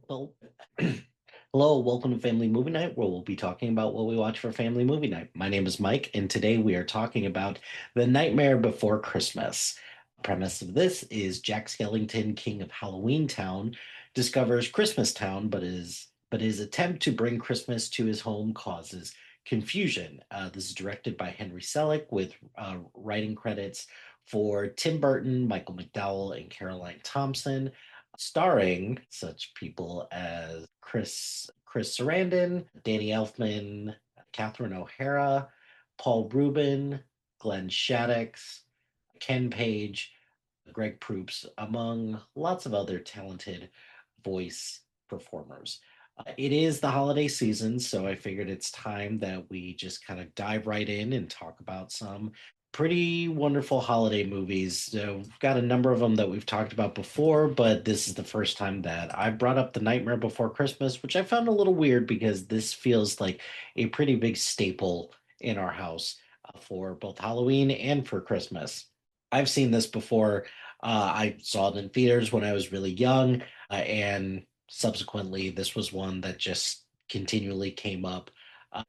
Well, hello, welcome to Family Movie Night, where we'll be talking about what we watch for Family Movie Night. My name is Mike, and today we are talking about The Nightmare Before Christmas. The premise of this is Jack Skellington, king of Halloween Town, discovers Christmas Town, but his attempt to bring Christmas to his home causes confusion. This is directed by Henry Selick, with writing credits for Tim Burton, Michael McDowell, and Caroline Thompson, starring such people as Chris Sarandon, Danny Elfman, Catherine O'Hara, Paul Rubin, Glenn Shaddix, Ken Page, Greg Proops, among lots of other talented voice performers. It is the holiday season, so I figured it's time that we just kind of dive right in and talk about some pretty wonderful holiday movies. We've got a number of them that we've talked about before, but this is the first time that I brought up The Nightmare Before Christmas, which I found a little weird because this feels like a pretty big staple in our house for both Halloween and for Christmas. I've seen this before. I saw it in theaters when I was really young, and subsequently, this was one that just continually came up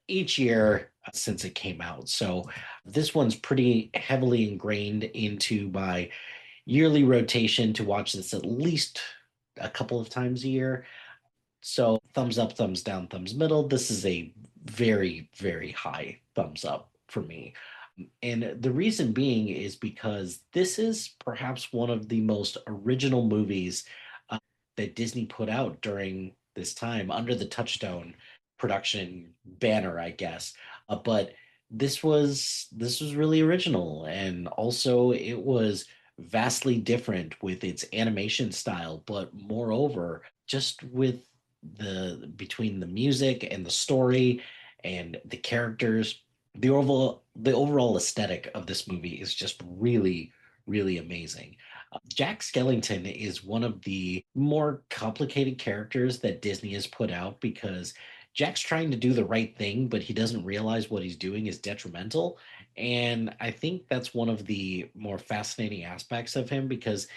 each year since it came out. So this one's pretty heavily ingrained into my yearly rotation to watch this at least a couple of times a year. So thumbs up, thumbs down, thumbs middle. This is a very, very high thumbs up for me. And the reason being is because this is perhaps one of the most original movies that Disney put out during this time under the Touchstone production banner, I guess. But this was really original, and also it was vastly different with its animation style, but moreover, just with the between the music and the story and the characters, the overall aesthetic of this movie is just really, really amazing. Jack Skellington is one of the more complicated characters that Disney has put out because Jack's trying to do the right thing, but he doesn't realize what he's doing is detrimental. And I think that's one of the more fascinating aspects of him because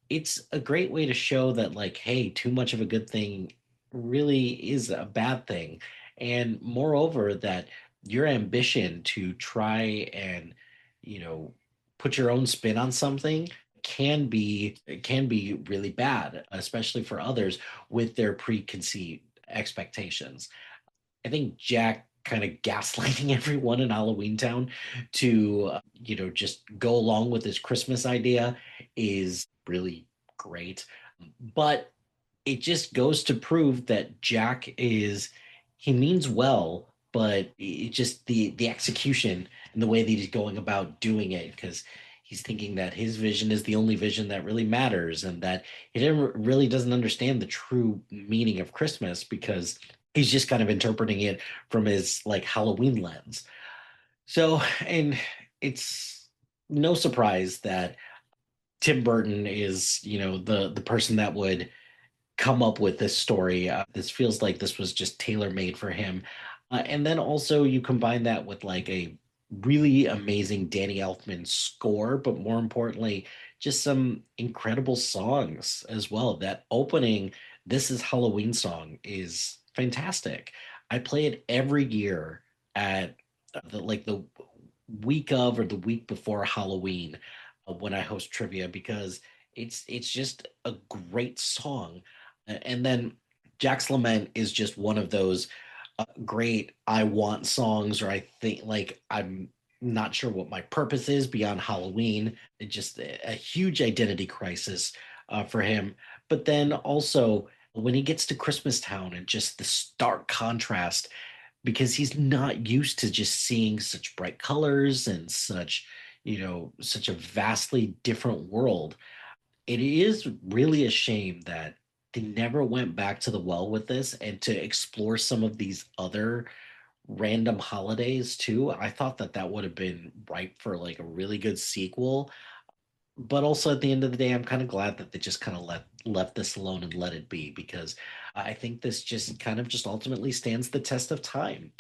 it's a great way to show that, like, hey, too much of a good thing really is a bad thing. And moreover, that your ambition to try and, you know, put your own spin on something can be really bad, especially for others with their preconceived expectations. I think Jack kind of gaslighting everyone in Halloween Town to, just go along with his Christmas idea is really great. But it just goes to prove that he means well, but it just the execution and the way that he's going about doing it, because he's thinking that his vision is the only vision that really matters, and that really doesn't understand the true meaning of Christmas because he's just kind of interpreting it from his like Halloween lens. So, and it's no surprise that Tim Burton is, the person that would come up with this story. This feels like this was just tailor made for him. And then also you combine that with like a really amazing Danny Elfman score, but more importantly, just some incredible songs as well. That opening "This Is Halloween" song is fantastic. I play it every year at the week of or the week before Halloween, when I host trivia, because it's just a great song. And then Jack's Lament is just one of those great I want songs, or I think like I'm not sure what my purpose is beyond Halloween. It's just a huge identity crisis for him. But then also when he gets to Christmas Town and just the stark contrast, because he's not used to just seeing such bright colors and such a vastly different world. It is really a shame that they never went back to the well with this and to explore some of these other random holidays too. I thought that that would have been ripe for like a really good sequel. But also at the end of the day, I'm kind of glad that they just kind of left this alone and let it be, because I think this just kind of just ultimately stands the test of time.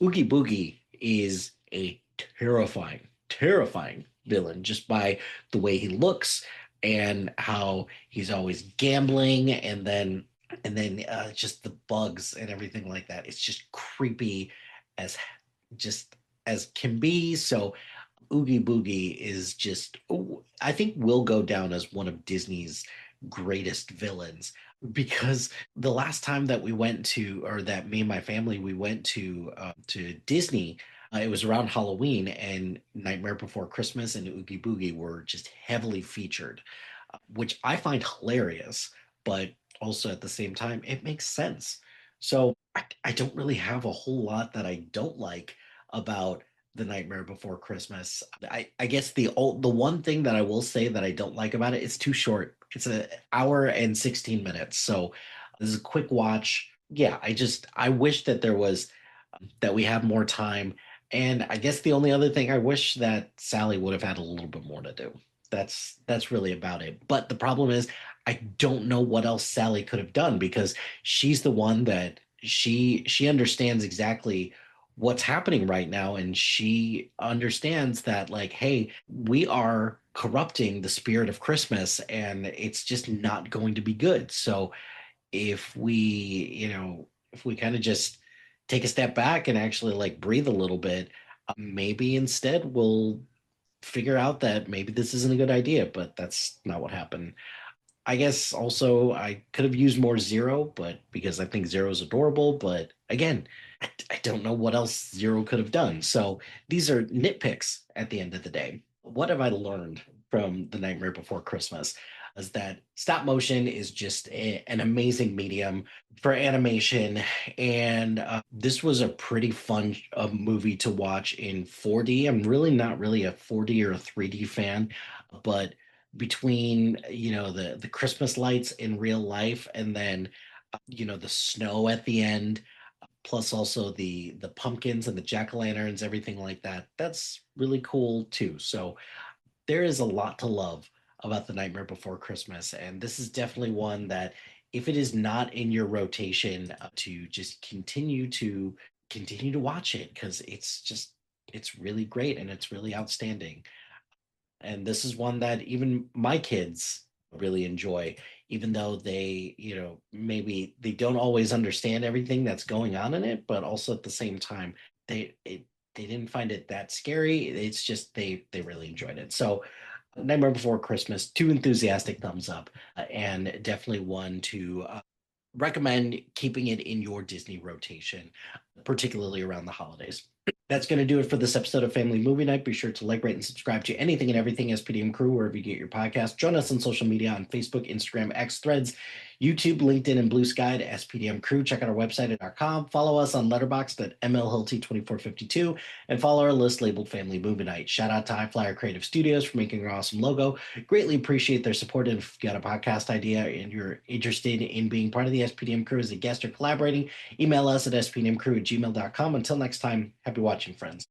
Oogie Boogie is a terrifying, terrifying villain just by the way he looks and how he's always gambling, and then And then just the bugs and everything like that. It's just creepy as just as can be. So Oogie Boogie is just, I think, will go down as one of Disney's greatest villains because the last time that we went to, or that me and my family we went to Disney, it was around Halloween, and Nightmare Before Christmas and Oogie Boogie were just heavily featured, which I find hilarious, but also at the same time it makes sense. So I don't really have a whole lot that I don't like about the Nightmare Before Christmas. I guess the one thing that I will say that I don't like about it, it's too short. It's an hour and 16 minutes. So this is a quick watch. Yeah, I wish that there was that we have more time. And I guess the only other thing, I wish that Sally would have had a little bit more to do. That's really about it. But the problem is I don't know what else Sally could have done because she's the one that she understands exactly what's happening right now, and she understands that, like, hey, we are corrupting the spirit of Christmas and it's just not going to be good. So if we, if we kind of just take a step back and actually like breathe a little bit, maybe instead we'll figure out that maybe this isn't a good idea, but that's not what happened. I guess also I could have used more Zero, but because I think Zero is adorable, but again, I don't know what else Zero could have done. So these are nitpicks at the end of the day. What have I learned from The Nightmare Before Christmas? Is that stop motion is just an amazing medium for animation. And this was a pretty fun movie to watch in 4D. I'm really not really a 4D or a 3D fan, but between the Christmas lights in real life and then the snow at the end, plus also the pumpkins and the jack-o'-lanterns, everything like that, that's really cool too. So there is a lot to love about The Nightmare Before Christmas, and this is definitely one that, if it is not in your rotation, to just continue to watch it, because it's really great and it's really outstanding. And this is one that even my kids really enjoy, even though they, maybe they don't always understand everything that's going on in it, but also at the same time, they didn't find it that scary. It's just they really enjoyed it. So Nightmare Before Christmas, two enthusiastic thumbs up, and definitely one to recommend keeping it in your Disney rotation, particularly around the holidays. That's going to do it for this episode of Family Movie Night. Be sure to like, rate, and subscribe to anything and everything SPDM Crew wherever you get your podcast. Join us on social media on Facebook, Instagram, X, Threads, YouTube, LinkedIn, and Blue Sky at SPDM Crew. Check out our website at .com. Follow us on Letterboxd at MLHilty2452, and follow our list labeled Family Movie Night. Shout out to High Flyer Creative Studios for making our awesome logo. Greatly appreciate their support. And if you've got a podcast idea and you're interested in being part of the SPDM Crew as a guest or collaborating, email us at spdmcrew@gmail.com. Until next time, happy watching, friends.